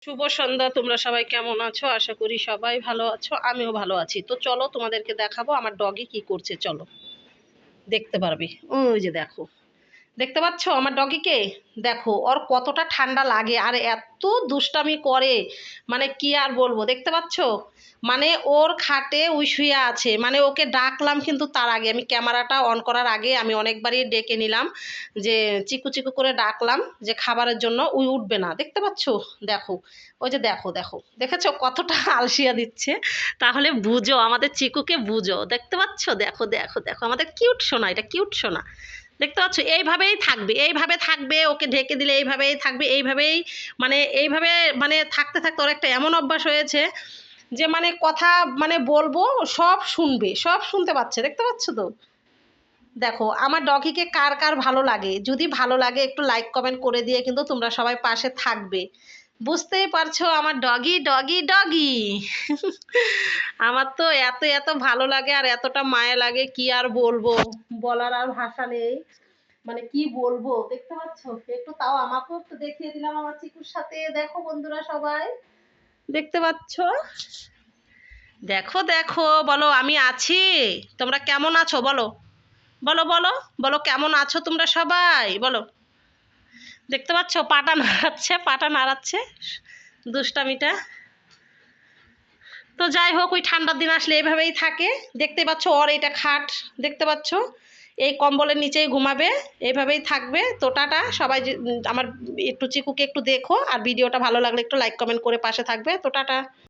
শুভ সন্ধ্যা। তোমরা সবাই কেমন আছো? আশা করি সবাই ভালো আছো, আমিও ভালো আছি। তো চলো তোমাদেরকে দেখাবো আমার ডগি কি করছে। চলো, দেখতে পারবে। ওই যে দেখো, দেখতে পাচ্ছ আমার ডগিকে? দেখো ওর কতটা ঠান্ডা লাগে আর এত দুষ্টামি করে, মানে কি আর বলবো। দেখতে পাচ্ছ, মানে ওর খাটে ওই শুয়ে আছে, মানে ওকে ডাকলাম কিন্তু তার আগে আমি ক্যামেরাটা অন করার আগে আমি অনেকবারই ডেকে নিলাম, যে চিকু চিকু করে ডাকলাম যে খাবারের জন্য, ওই উঠবে না। দেখতে পাচ্ছ? দেখো, ওই যে দেখো দেখো, দেখেছো কতটা আলসিয়া দিচ্ছে? তাহলে বুঝো আমাদের চিকুকে, বুঝো। দেখতে পাচ্ছ? দেখো দেখো দেখো, আমাদের কিউট সোনা, এটা কিউট সোনা। দেখতে পাচ্ছ? এইভাবেই থাকবে, এইভাবে থাকবে, ওকে ঢেকে দিলে এইভাবেই থাকবে, এইভাবেই মানে এইভাবে মানে থাকতে থাকতে ওর একটা এমন অভ্যাস হয়েছে যে মানে কথা মানে বলবো সব শুনবে, সব শুনতে পাচ্ছে। দেখতে পাচ্ছ তো? দেখো আমার ডগিকে কার কার ভালো লাগে, যদি ভালো লাগে একটু লাইক কমেন্ট করে দিয়ে কিন্তু তোমরা সবাই পাশে থাকবে। বুঝতেই পারছো আমার ডগি ডগি ডগি। আমার তো এত এত ভালো লাগে আর এতটা মায়া লাগে, কি আর বলবো, বলার আর ভাষা নেই। মানে কি বলবো, দেখতে পাচ্ছ? একটু তাও আমাকেও একটু দেখিয়ে দিলাম আমার চিকুর সাথে। দেখো বন্ধুরা সবাই, দেখতে পাচ্ছ? দেখো দেখো, বলো আমি আছি। তোমরা কেমন আছো বলো, বলো বলো, বলো কেমন আছো তোমরা সবাই, বলো। দেখতে পাচ্ছ পাটা নাড়াচ্ছে, পাটা নাড়াচ্ছে, দুষ্টামিটা। তো যাই হোক, ওই ঠান্ডার দিন আসলে এইভাবেই থাকে। দেখতে পাচ্ছ ওর এটা খাট, দেখতে পাচ্ছ? এই কম্বলের নিচেই ঘুমাবে, এইভাবেই থাকবে। তো টাটা সবাই, আমার একটু চিকুকে একটু দেখো, আর ভিডিওটা ভালো লাগলে একটু লাইক কমেন্ট করে পাশে থাকবে। তো টাটা।